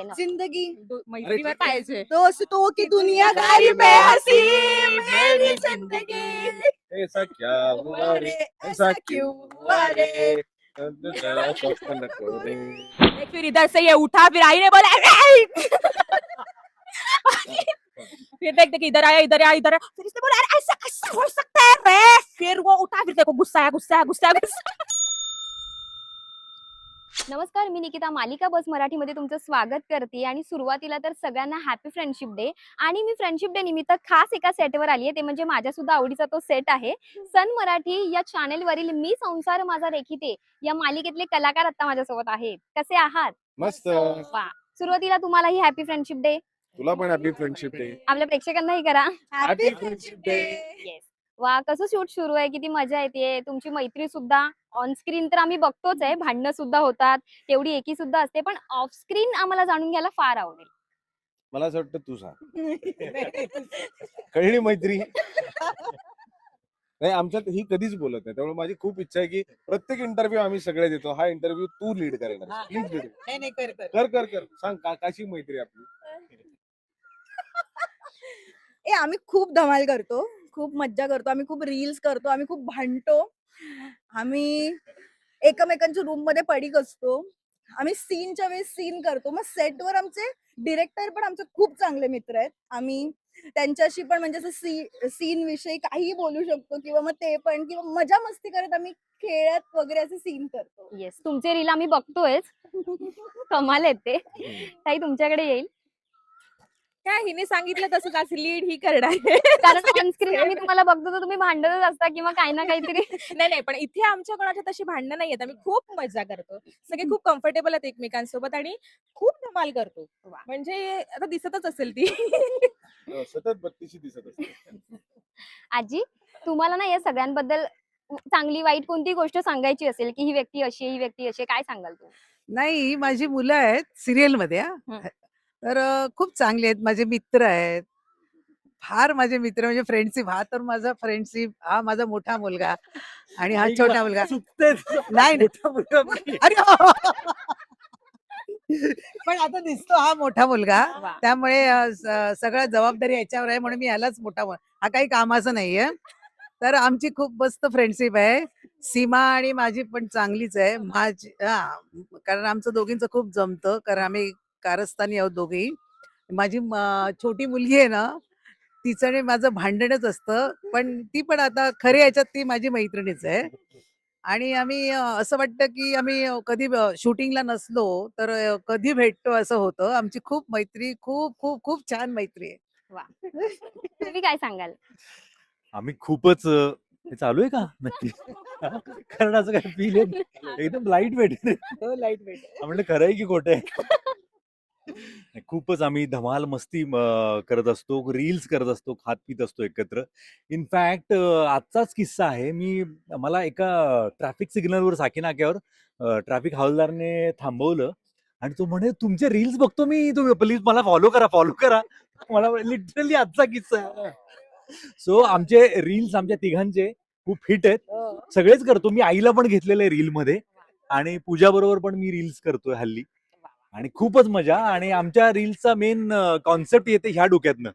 ना जिंदगी मैत्रीवर पाहिजे. दोस्तों की दुनियादारी में हंसी मेरी जिंदगी ऐसा क्या हुआ रे, ऐसा क्यों हुआ रे एक फिर इधर से ये उठा, फिर आई ने बोला फिर देखते कि इधर आया, इधर आया, इधर आया, फिर इसने बोला अरे ऐसा कैसा हो सकता है रे, फिर वो उठा, फिर देखो गुस्सा आया, गुस्सा आया, गुस्सा आया, गुस्सा आया. नमस्कार, मी निकिता मालिका बस मराठीमध्ये तुमचं स्वागत करते आणि सुरुवातीला तर सगळ्यांना हॅपी फ्रेंडशिप डे. आणि मी फ्रेंडशिप डे निमित्त खास एका सेटवर आली आहे, ते म्हणजे माझ्या सुद्धा आवडीचा तो सेट आहे. सन मराठी या चॅनेलवरील मी संसार माझा रेखिते या मालिकेतले कलाकार आता माझ्यासोबत आहेत. कसे आहात? मस्त. वा. सुरुवातीला तुम्हाला ही हॅपी फ्रेंडशिप डे. तुला पण हॅपी फ्रेंडशिप डे. आपल्या प्रेक्षकांनाही करा. Happy friendship day. येस. वा, कसं शूट सुरू आहे, किती मजा येते. तुमची मैत्री सुद्धा ऑन स्क्रीन तर आम्ही बघतोच आहे, भांडणं सुद्धा होतात, तेवढी एकी सुद्धा असते, पण ऑफ स्क्रीन आम्हाला जाणून घ्यायला फार आवडेल. मला असं वाटतं तू सांग. कळली मैत्री. नाही, आमच्यात ही कधीच बोलत नाही, त्यामुळे माझी खूप इच्छा आहे की प्रत्येक इंटरव्ह्यू आम्ही सगळे देतो, हा इंटरव्ह्यू तू लीड करणार. प्लीज लीड कर कर कर. सांग कशी मैत्री आपली. आम्ही खूप धमाल करतो, खूप मज्जा करतो, आम्ही खूप रील्स करतो, आम्ही खूप भांडतो, आम्ही एकमेकांच्या रूम मध्ये पडीक असतो, आम्ही सीनच्या वेळेस सीन करतो. मग सेटवर आमचे डिरेक्टर पण आमचे खूप चांगले मित्र आहेत. आम्ही त्यांच्याशी पण म्हणजे असं सीन विषयी काही बोलू शकतो, किंवा मग ते पण, किंवा मजा मस्ती करत आम्ही खेळत वगैरे असे सीन करतो. येस, तुमचे रील आम्ही बघतोय. कमाल आहेत ते. ताई तुमच्याकडे येईल. काय हिने सांगितलं तसंच आज लीड ही करणार आहे. कारण ऑन स्क्रीन आम्ही तुम्हाला बघतो तर तुम्ही भांडतच असता किंवा काही ना काहीतरी. नाही नाही, पण इथे आमच्या कोणाच्या तशी भांडणं नाहीयेत. आम्ही खूप मजा करतो, सगळे खूप कम्फर्टेबल आहेत एकमेकांसोबत आणि खूप धमाल करतो. म्हणजे आता दिसतच असेल ती. सतत बत्तीशी दिसत असते. आजी, तुम्हाला ना या सगळ्यांबद्दल चांगली वाईट कोणती गोष्ट सांगायची असेल की ही व्यक्ती अशी आहे, ही व्यक्ती अशी आहे, काय सांगाल तू? नाही, माझी मुलं आहेत सिरियल मध्ये. तर खूप चांगले आहेत, माझे मित्र आहेत, फार माझे मित्र, म्हणजे फ्रेंडशिप. हा तर माझा फ्रेंडशिप, हा माझा मोठा मुलगा आणि हा छोटा मुलगा. नाही अरे पण आता दिसतो हा मोठा मुलगा, त्यामुळे सगळं जबाबदारी याच्यावर आहे, म्हणून मी यालाच मोठा हा काही कामाचं नाहीये. तर आमची खूप मस्त फ्रेंडशिप आहे. सीमा आणि माझी पण चांगलीच आहे. कारण आमचं दोघींचं खूप जमतं, कारण आम्ही कारस्थानी आहोत दोघी. माझी छोटी मुलगी आहे ना, तिचं आणि माझं भांडणच असतं, पण ती पण आता खरी याच्यात ती माझी मैत्रिणीच आहे. आणि आम्ही असं वाटतं की आम्ही कधी शूटिंगला नसलो तर कधी भेटतो असं होतं. आमची खूप मैत्री, खूप खूप खूप छान मैत्री आहे. वा. तुम्ही काय सांगाल? आम्ही खूपच हे चालू आहे का नक्की. कारण असं काय फील येत एकदम लाईट वेट. Light weight. म्हणलं खरं आहे की खोटं आहे. खूपच आम्ही धमाल मस्ती करत असतो, रील्स करत असतो, खात पित असतो एकत्र. इनफॅक्ट आजचाच किस्सा आहे. मला एका ट्रॅफिक सिग्नलवर साकीनाक्यावर ट्रॅफिक हवालदारने थांबवलं आणि तो म्हणे तुमचे रील्स बघतो मी, तुम्ही प्लीज मला फॉलो करा. मला लिटरली आजचा किस्सा आहे. सो आमचे रील्स आमच्या तिघांचे खूप हिट आहेत. सगळेच करतो. मी आईला पण घेतलेलं आहे रील मध्ये आणि पूजा बरोबर पण मी रील्स करतोय हल्ली आणि खूपच मजा. आणि आमच्या रील्सचा मेन कॉन्सेप्ट येते ह्या डोक्यातनं.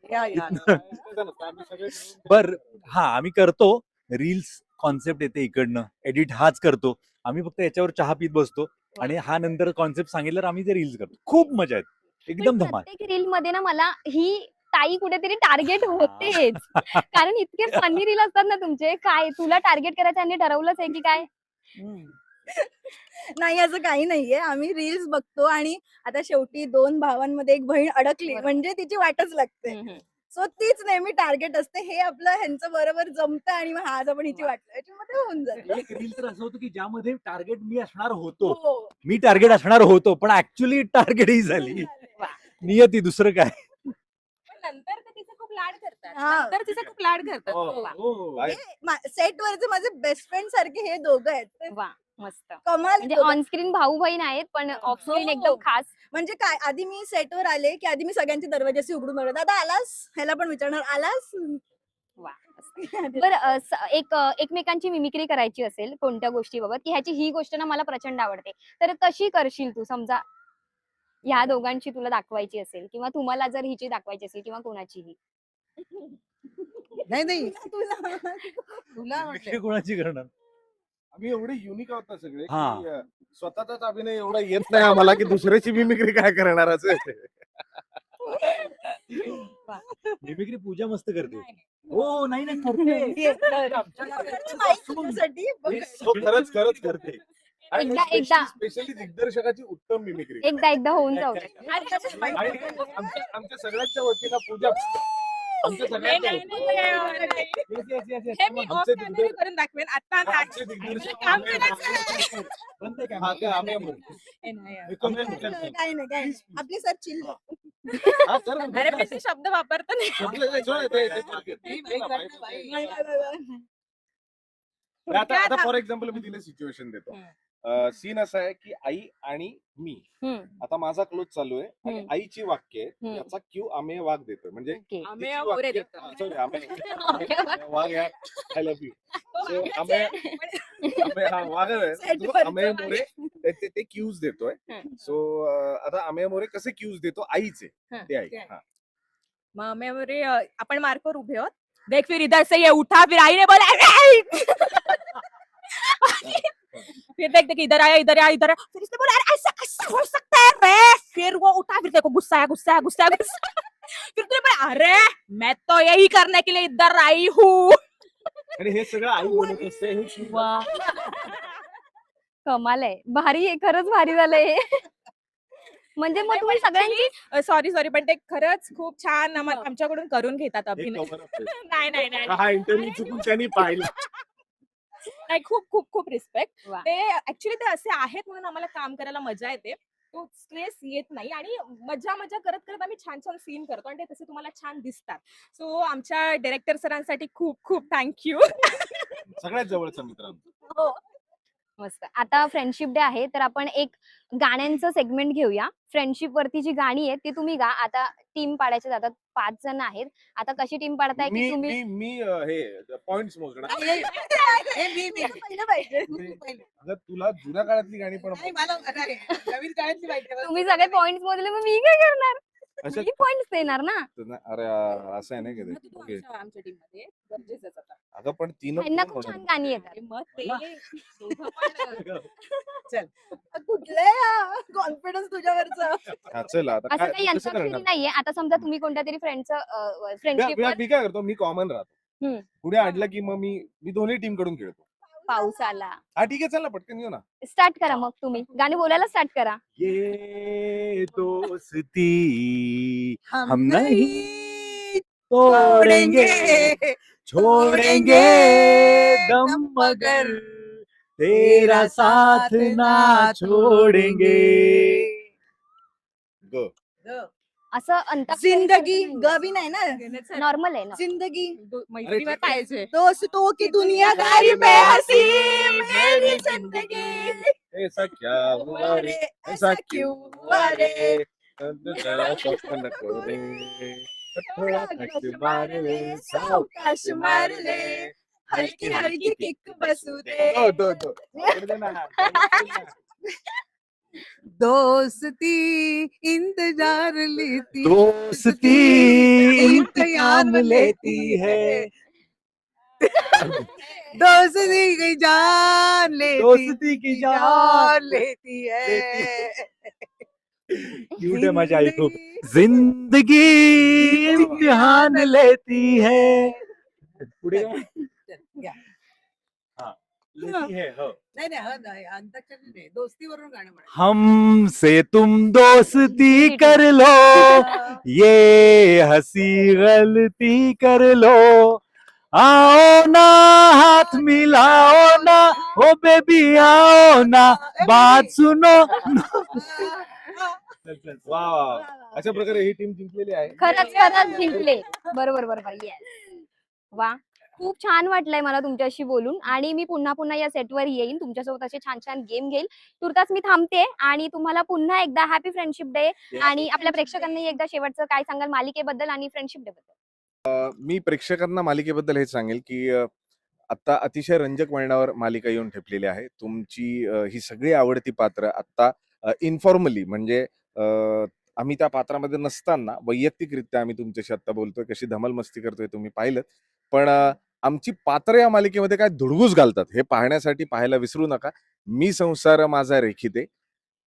बर हा, आम्ही करतो रील्स, कॉन्सेप्ट येते इकडनं, एडिट हाच करतो. आम्ही फक्त याच्यावर चहा पीत बसतो आणि हा नंतर कॉन्सेप्ट सांगितल्यावर आम्ही ते रील्स करतो. खूप मजा येते, एकदम धमाल. प्रत्येक रील मध्ये ना मला ही ताई कुठेतरी टार्गेट होतेच. कारण इतके फनी रील असतात ना तुमचे. काय तुला टार्गेट करायचं आणि ठरवलंच आहे की काय? नाही, असं काही नाहीये. आम्ही रील्स बघतो आणि आता शेवटी 2 भावांमध्ये एक बहीण अडकली म्हणजे तिची वाटच लागते. सो तीच नेहमी टार्गेट असते. हे आपलं ह्यांचं बरोबर जमतं आणि मग आज आपण हिची वाट याच्यामध्ये होऊन जातं. एक रील तर असं होतं की ज्यामध्ये टार्गेट मी असणार होतो, हो. मी टार्गेट असणार होतो, पण ऍक्च्युअली टार्गेट ही झाली. नियती, दुसरं काय. नंतर ते तिचं खूप लाड करतात. हा. नंतर तिचं खूप लाड करतात. सेटवरचे माझे बेस्ट फ्रेंड सारखे हे दोघं आहेत. वा, मस्त. कमाल. म्हणजे ऑन स्क्रीन भाऊ बहीण आहेत, पण ऑफ स्क्रीन एकदम खास. म्हणजे काय, आधी मी सेटवर आले की आधी मी सगळ्यांचे दरवाजे असे उघडून बघत, दादा आलास, ह्याला पण विचारणार आलास. वा. बरं, एकमेकांची मिमिक्री करायची असेल कोणत्या गोष्टीबाबत की ह्याची ही गोष्ट ना मला प्रचंड आवडते, तर कशी करशील तू? समजा ह्या दोघांची तुला दाखवायची असेल किंवा तुम्हाला जर हिची दाखवायची असेल किंवा कोणाचीही? नाही नाही तुला तुला मिमिक्री म्हटलं. कोणाची करणार? आम्ही एवढे युनिक आहोत ना सगळे हा. की स्वतःचाच अभिनय एवढा येत नाही आम्हाला की दुसऱ्याची मिमिक्री काय करणार असं. मिमिक्री पूजा मस्त करते. नाही, नाही. हो नाही नाही करते. साठी हो, खरंच खरंच करते. एकदा- स्पेशली दिग्दर्शकाची उत्तम मिमिक्री. एकदा होऊन जाऊ दे. आणि आमच्या सगळ्यांच्या वतीनं पूजा आमच्या नाही, सगळ्यांच्या नाही, नाही, नाही, नाही. Yes, yes, yes, yes. हे मी ऑफ आमचे कॅमेरा दिग्दर्शक- करून दाखवेन आता नाही. आमचे दिग्दर्शक काम आम्ही- करायचं. बंद आहे हा, ते camera. आम्ही आम्ही. हे नाही, हे comment काही करते. नाही आपली सर चिल हा, कर ना, अरे कर मी ना. ते शब्द वापरतो नाही. शब्द नाही, सोड, आता फॉर एक्झाम्पल मी तिला सिच्युएशन देतो. सीन असा आहे की आई आणि मी, हम्म, आता माझा क्लोज चालू आहे आणि हम्म. आईची वाक्य आहे हम्म. याचा क्यू आम्ही वाघ देतोय म्हणजे ओके. आम्ही तिची मोरे वाक्य- देतो. हा, sorry, आम्ही- वाघ यार आय लव्ह यू. So, वाघ आम्ही मोरे ते क्यूज देतोय. हम्म. सो आता आम्ही मोरे कसे क्यूज देतो आईचे हं, ते आई. ते. हा. मग मेमोरी आपण मार्कवर उभे आहोत. देख फिर इधर से ये उठा फिर आई ने बोला फिर देख इधर आया इधर आया इधर आया फिर इसने बोला अरे ऐसा कैसा हो सकता है रे फिर वो उठा फिर देखो गुस्सा है गुस्सा है गुस्सा है गुस्सा है। फिर तूने बोला अरे मैं तो यही करने के लिए इधर आई हूँ। आणि हे सगळं आई बोलत असते हे शिव- कमाल आहे. भारी आहे, खरंच भारी झालंय हे. म्हणजे मग तुम्ही सगळ्यांची सॉरी पण ते खरंच खूप छान आमच्याकडून करून घेतात हे अभिनय. cover up आहे. नाही नाही नाही हा इंटरव्ह्यू चुकून त्यांनी पाहिला. नाही खूप खूप खूप रिस्पेक्ट. वा. ते ऍक्च्युली ते असे आहेत म्हणून आम्हाला काम करायला मजा येते. तो स्ट्रेस येत नाही आणि मजा मजा करत करत आम्ही छान छान सीन करतो आणि ते तसे तुम्हाला छान दिसतात. सो आमच्या डायरेक्टर सरांसाठी खूप खूप थँक्यू. सगळ्यात जवळचा मित्रांनो. मस्त. आता फ्रेंडशिप डे आहे तर आपण एक गाण्यांचं सेगमेंट घेऊया. फ्रेंडशिप वरती जी गाणी आहेत ती तुम्ही गा. आता टीम पाडायचे जातात, 5 जण आहेत. आता कशी टीम पाडताय की मी तुम्ही मी मी हे पॉइंट्स मोजणार. पहिलं पाहिजे अगं तुला जुन्या काळातली गाणी पण नवीन काळातली माहिती तुम्ही सगळे पॉइंट्स मोजले मग मी काय करणार? अशा मी पॉइंट्स देणार ना. अरे असं आहे ना की ते. ओके. आमच्या टीम मध्ये गरजेचंच आता. अगं पण त्यांना खूप छान गाणी येतात. अरे मग ते दोघं पण कुठले कॉन्फिडन्स तुझ्यावरचं. चल आता असं काही काय कसं यंत्राक्षरी करणार? नाहीये. आता समजा तुम्ही कोणत्या तरी फ्रेंडचं फ्रेंडशिप मी काय करतो मी कॉमन राहतो. हम्म. पुढे अडलं की मग मी दोन्ही टीम कडून खेळतो. पाऊस आला. हा ठीक आहे चल ना पटकन येऊ ना. स्टार्ट करा मग तुम्ही गाणी बोलायला स्टार्ट करा. ये दोस्ती हम नहीं नहीं तोड़ेंगे छोड़ेंगे दम मगर तेरा साथ ना छोड़ेंगे. ग. असं अंत जिंदगी गवी नाही ना नॉर्मल आहे ना. जिंदगी मैत्रीवर पाहिजे. दोस्तों की दुनियादारी में हंसी मेरी जिंदगी ऐसा क्या हुआ रे ऐसा क्यों हुआ रे स्वप्न रे थोड़ा टच मार ले सावकाश मार ले हलकी हलकी किक बसू दे दो इकडे दे ना. दोस्ती इंतजार लेती दोस्ती इम्तिहान लेती है. दोस्ती की जान लेती दोस्ती की जान लेती है. क्यूट है माझी आई खूप. जिंदगी इम्तिहान लेती है. पुढे काय? या. हा, लेती है हो. नाही नाही अंताक्षरी नाही दोस्तीवरून गाणं म्हणा. हमसे तुम दोस्ती कर लो ये हंसी गलती कर लो आओ ना हाथ मिलाओ ना ओ बेबी आओ ना बात सुनो. वा अशा प्रकारे ही टीम जिंकलेली आहे. खरंच खरंच जिंकले. बरोबर येस. वा खूप छान वाटलंय मला तुमच्याशी बोलून आणि मी पुन्हा पुन्हा या सेटवर येईन. तुमच्यासोबत असे छान छान गेम घेईल. तुर्तास मी थांबते आणि तुम्हाला पुन्हा एकदा हॅपी फ्रेंडशिप डे आणि आपल्या प्रेक्षकांनी एकदा शेवटचं काय सांगाल मालिकेबद्दल आणि फ्रेंडशिप डे बद्दल? मी प्रेक्षकांना मालिकेबद्दल हे सांगेल की आता अतिशय रंजक वळणावर मालिका येऊन ठेपलेली आहे. तुमची ही सगळी आवडती पात्र आता इन्फॉर्मली म्हणजे आम्ही त्या पात्रामध्ये नसताना वैयक्तिकरित्या आम्ही तुमच्याशी आता बोलतोय, कशी धमाल मस्ती करतोय तुम्ही पाहिलं. पण आमची पात्र या मालिकेमध्ये काय धुडगूस घालतात हे पाहण्यासाठी पाहायला विसरू नका. मी संसार माझा रेखिते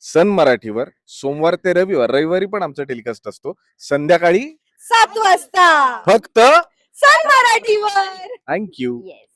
सन मराठीवर सोमवार ते रविवार, रविवारी पण आमचा टेलिकास्ट असतो संध्याकाळी 7 वाजता फक्त सन मराठीवर. थँक्यू. येस.